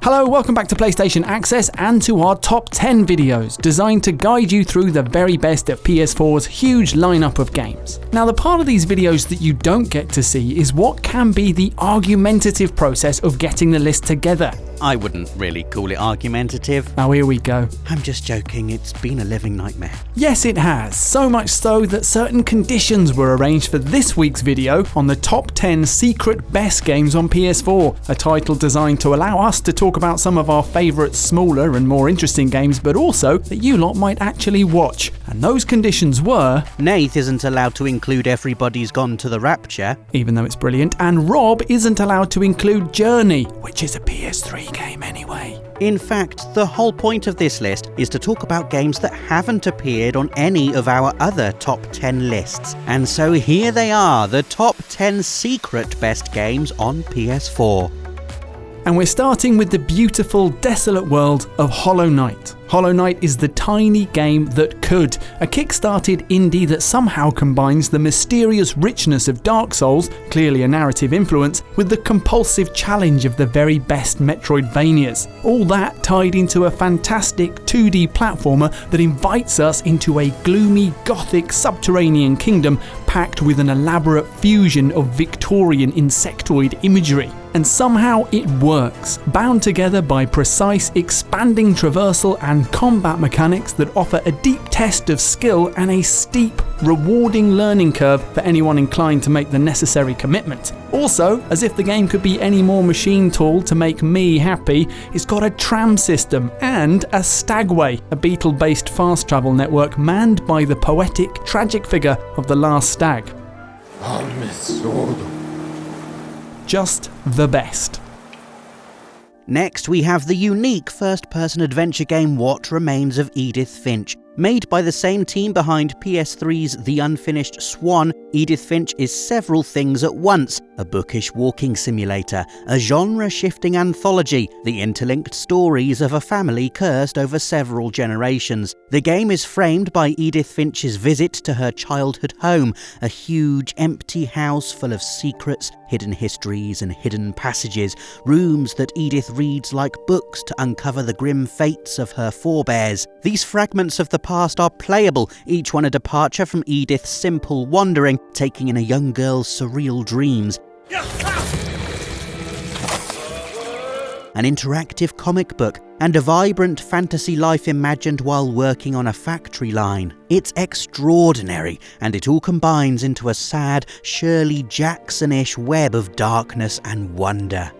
Hello, welcome back to PlayStation Access and to our top 10 videos, designed to guide you through the very best of PS4's huge lineup of games. Now, the part of these videos that you don't get to see is what can be the argumentative process of getting the list together. I wouldn't really call it argumentative. Oh, here we go. I'm just joking, it's been a living nightmare. Yes, it has. So much so that certain conditions were arranged for this week's video on the top 10 secret best games on PS4, a title designed to allow us to talk about some of our favourite smaller and more interesting games, but also that you lot might actually watch. And those conditions were... Nath isn't allowed to include Everybody's Gone to the Rapture, even though it's brilliant, and Rob isn't allowed to include Journey, which is a PS3 game anyway. In fact, the whole point of this list is to talk about games that haven't appeared on any of our other top 10 lists. And so here they are, the top 10 secret best games on PS4. And we're starting with the beautiful, desolate world of Hollow Knight. Hollow Knight is the tiny game that could, a kick-started indie that somehow combines the mysterious richness of Dark Souls, clearly a narrative influence, with the compulsive challenge of the very best Metroidvanias. All that tied into a fantastic 2D platformer that invites us into a gloomy, gothic, subterranean kingdom packed with an elaborate fusion of Victorian insectoid imagery. And somehow it works, bound together by precise, expanding traversal and combat mechanics that offer a deep test of skill and a steep, rewarding learning curve for anyone inclined to make the necessary commitment. Also, as if the game could be any more machine tool to make me happy, it's got a tram system and a Stagway, a beetle-based fast travel network manned by the poetic, tragic figure of the last stag. Just the best. Next, we have the unique first-person adventure game What Remains of Edith Finch. Made by the same team behind PS3's The Unfinished Swan, Edith Finch is several things at once: a bookish walking simulator, a genre-shifting anthology, the interlinked stories of a family cursed over several generations. The game is framed by Edith Finch's visit to her childhood home, a huge, empty house full of secrets, hidden histories and hidden passages, rooms that Edith reads like books to uncover the grim fates of her forebears. These fragments of the past are playable, each one a departure from Edith's simple wandering, taking in a young girl's surreal dreams. An interactive comic book, and a vibrant fantasy life imagined while working on a factory line. It's extraordinary, and it all combines into a sad, Shirley Jackson-ish web of darkness and wonder.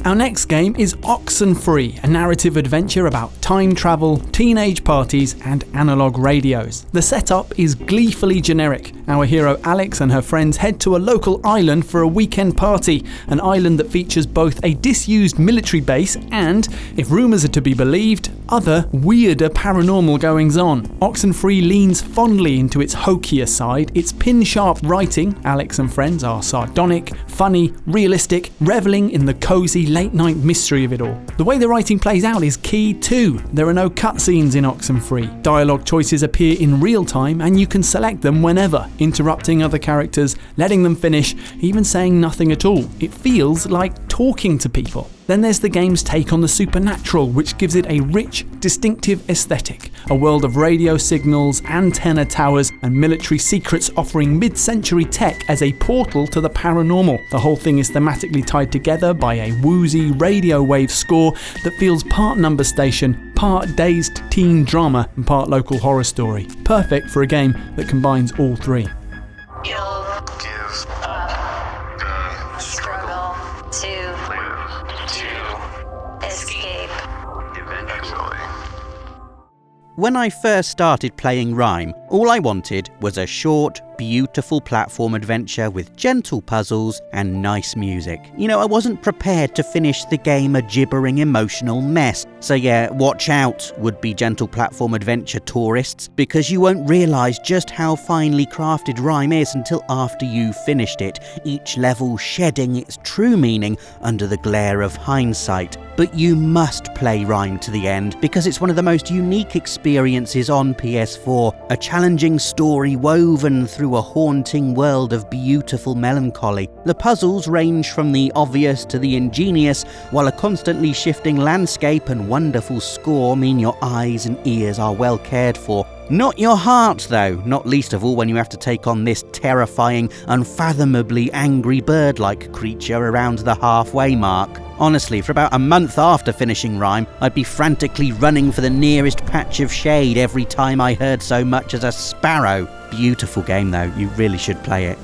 Our next game is Oxenfree, a narrative adventure about time travel, teenage parties and analog radios. The setup is gleefully generic. Our hero Alex and her friends head to a local island for a weekend party, an island that features both a disused military base and, if rumours are to be believed, other weirder paranormal goings on. Oxenfree leans fondly into its hokier side. Its pin-sharp writing, Alex and friends, are sardonic, funny, realistic, revelling in the cosy late-night mystery of it all. The way the writing plays out is key too. There are no cutscenes in Oxenfree. Dialogue choices appear in real time and you can select them whenever, interrupting other characters, letting them finish, even saying nothing at all. It feels like talking to people. Then there's the game's take on the supernatural, which gives it a rich, distinctive aesthetic. A world of radio signals, antenna towers, and military secrets offering mid-century tech as a portal to the paranormal. The whole thing is thematically tied together by a woozy radio wave score that feels part number station, part dazed teen drama, and part local horror story. Perfect for a game that combines all three. You'll give up the struggle to escape eventually. When I first started playing Rime, all I wanted was a short, beautiful platform adventure with gentle puzzles and nice music. You know, I wasn't prepared to finish the game a gibbering emotional mess. So yeah, watch out, would-be gentle platform adventure tourists, because you won't realise just how finely crafted Rime is until after you've finished it, each level shedding its true meaning under the glare of hindsight. But you must play Rime to the end, because it's one of the most unique experiences on PS4, a challenge challenging story woven through a haunting world of beautiful melancholy. The puzzles range from the obvious to the ingenious, while a constantly shifting landscape and wonderful score mean your eyes and ears are well cared for. Not your heart, though, not least of all when you have to take on this terrifying, unfathomably angry bird-like creature around the halfway mark. Honestly, for about a month after finishing Rime, I'd be frantically running for the nearest patch of shade every time I heard so much as a sparrow. Beautiful game, though. You really should play it.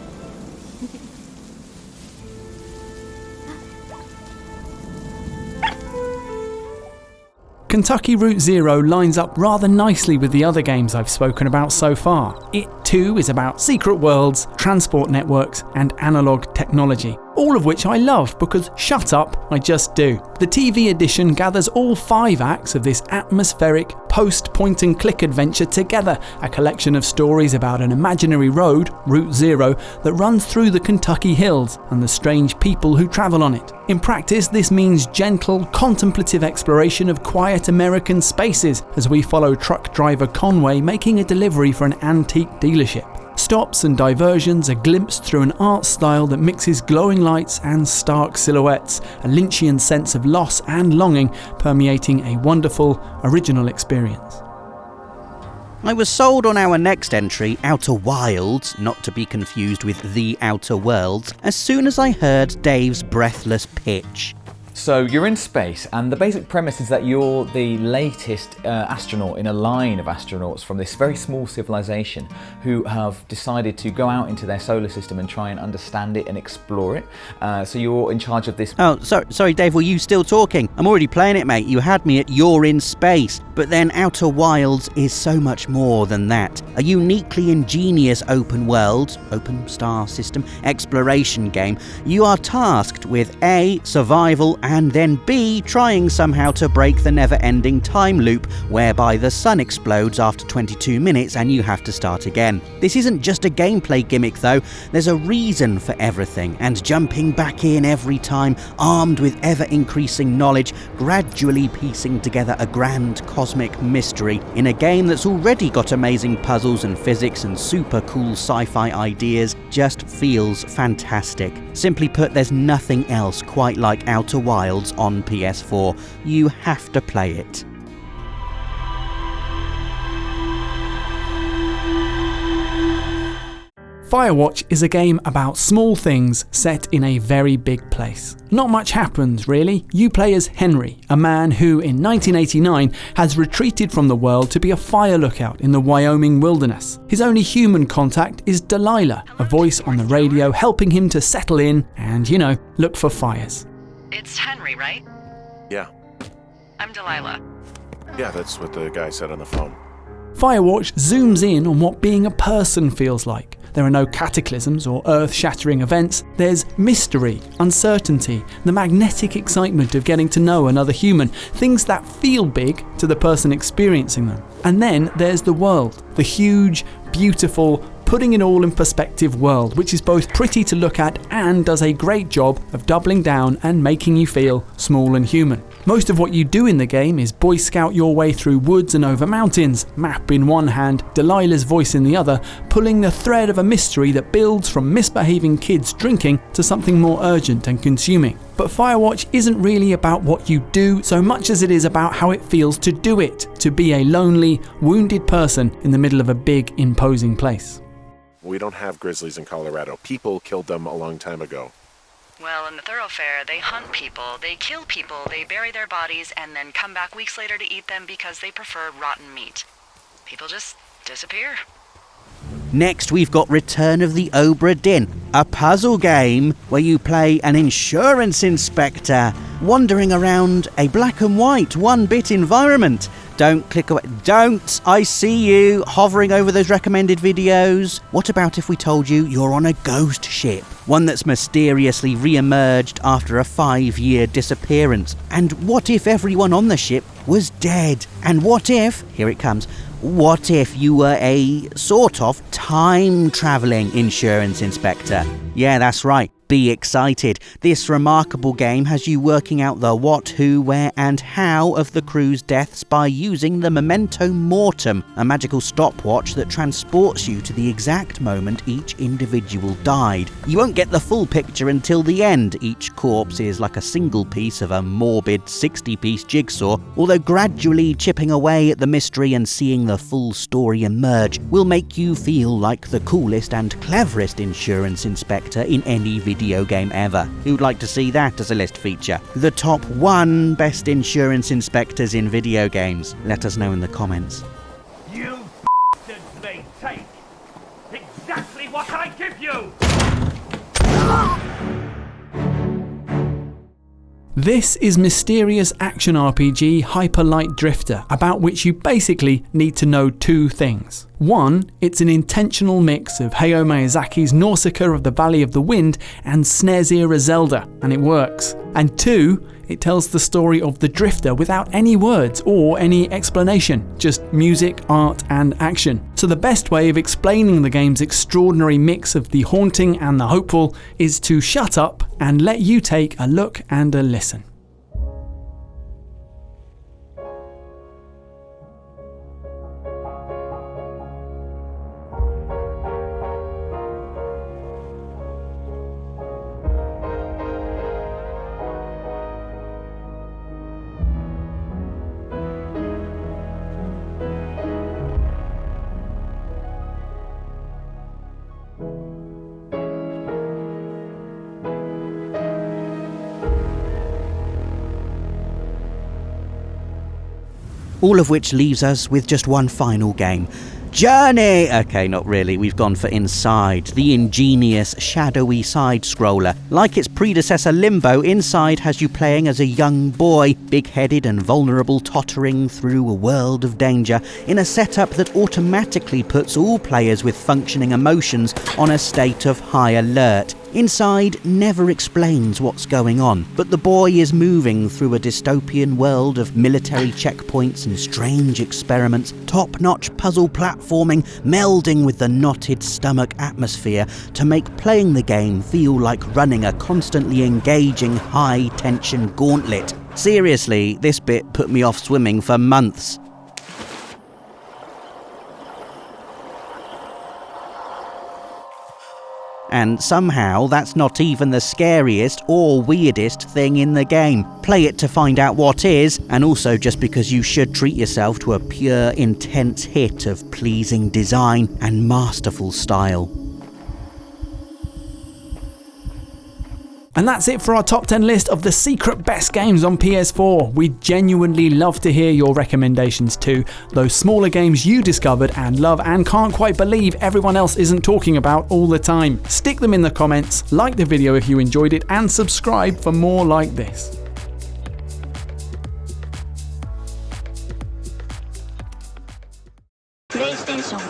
Kentucky Route Zero lines up rather nicely with the other games I've spoken about so far. It too is about secret worlds, transport networks, and analog technology. All of which I love because, shut up, I just do. The TV edition gathers all 5 acts of this atmospheric post-point-and-click adventure together, a collection of stories about an imaginary road, Route Zero, that runs through the Kentucky hills and the strange people who travel on it. In practice, this means gentle, contemplative exploration of quiet American spaces as we follow truck driver Conway making a delivery for an antique dealership. Stops and diversions are glimpsed through an art style that mixes glowing lights and stark silhouettes, a Lynchian sense of loss and longing permeating a wonderful, original experience. I was sold on our next entry, Outer Wilds, not to be confused with The Outer Worlds, as soon as I heard Dave's breathless pitch. So you're in space, and the basic premise is that you're the latest astronaut in a line of astronauts from this very small civilization who have decided to go out into their solar system and try and understand it and explore it. So you're in charge of this... Oh, sorry Dave, were you still talking? I'm already playing it, mate. You had me at you're in space. But then Outer Wilds is so much more than that. A uniquely ingenious open world, open star system, exploration game. You are tasked with A, survival, and then B, trying somehow to break the never-ending time loop whereby the sun explodes after 22 minutes and you have to start again. This isn't just a gameplay gimmick though, there's a reason for everything, and jumping back in every time, armed with ever-increasing knowledge, gradually piecing together a grand cosmic mystery in a game that's already got amazing puzzles and physics and super cool sci-fi ideas, just feels fantastic. Simply put, there's nothing else quite like Outer Wilds on PS4. You have to play it. Firewatch is a game about small things set in a very big place. Not much happens, really. You play as Henry, a man who, in 1989, has retreated from the world to be a fire lookout in the Wyoming wilderness. His only human contact is Delilah, a voice on the radio helping him to settle in and, look for fires. It's Henry, right? Yeah. I'm Delilah. Yeah, that's what the guy said on the phone. Firewatch zooms in on what being a person feels like. There are no cataclysms or earth-shattering events. There's mystery, uncertainty, the magnetic excitement of getting to know another human, things that feel big to the person experiencing them. And then there's the world, the huge, beautiful, putting it all in perspective world, which is both pretty to look at and does a great job of doubling down and making you feel small and human. Most of what you do in the game is Boy Scout your way through woods and over mountains, map in one hand, Delilah's voice in the other, pulling the thread of a mystery that builds from misbehaving kids drinking to something more urgent and consuming. But Firewatch isn't really about what you do so much as it is about how it feels to do it, to be a lonely, wounded person in the middle of a big, imposing place. We don't have grizzlies in Colorado. People killed them a long time ago. Well, in the thoroughfare, they hunt people, they kill people, they bury their bodies, and then come back weeks later to eat them because they prefer rotten meat. People just disappear. Next, we've got Return of the Obra Dinn, a puzzle game where you play an insurance inspector wandering around a black and white 1-bit environment. Don't click away. Don't! I see you hovering over those recommended videos. What about if we told you you're on a ghost ship? One that's mysteriously re-emerged after a 5-year disappearance. And what if everyone on the ship was dead? And what if, here it comes, what if you were a sort of time-travelling insurance inspector? Yeah, that's right. Be excited. This remarkable game has you working out the what, who, where and how of the crew's deaths by using the Memento Mortem, a magical stopwatch that transports you to the exact moment each individual died. You won't get the full picture until the end. Each corpse is like a single piece of a morbid 60-piece jigsaw, although gradually chipping away at the mystery and seeing the full story emerge will make you feel like the coolest and cleverest insurance inspector in any video game ever. Who'd like to see that as a list feature? The top 1 best insurance inspectors in video games. Let us know in the comments. You bastards may take exactly what I give you! This is mysterious action RPG Hyper Light Drifter, about which you basically need to know 2 things. 1, it's an intentional mix of Hayao Miyazaki's Nausicaa of the Valley of the Wind and SNES era Zelda, and it works. And 2, it tells the story of the Drifter without any words or any explanation, just music, art and action. So the best way of explaining the game's extraordinary mix of the haunting and the hopeful is to shut up and let you take a look and a listen. All of which leaves us with just one final game. Journey! Okay, not really, we've gone for Inside, the ingenious, shadowy side-scroller. Like its predecessor Limbo, Inside has you playing as a young boy, big-headed and vulnerable, tottering through a world of danger, in a setup that automatically puts all players with functioning emotions on a state of high alert. Inside never explains what's going on, but the boy is moving through a dystopian world of military checkpoints and strange experiments, top-notch puzzle platforming, melding with the knotted stomach atmosphere to make playing the game feel like running a constantly engaging high-tension gauntlet. Seriously, this bit put me off swimming for months. And somehow that's not even the scariest or weirdest thing in the game. Play it to find out what is, and also just because you should treat yourself to a pure, intense hit of pleasing design and masterful style. And that's it for our top 10 list of the secret best games on PS4. We'd genuinely love to hear your recommendations too, those smaller games you discovered and love and can't quite believe everyone else isn't talking about all the time. Stick them in the comments, like the video if you enjoyed it, and subscribe for more like this. PlayStation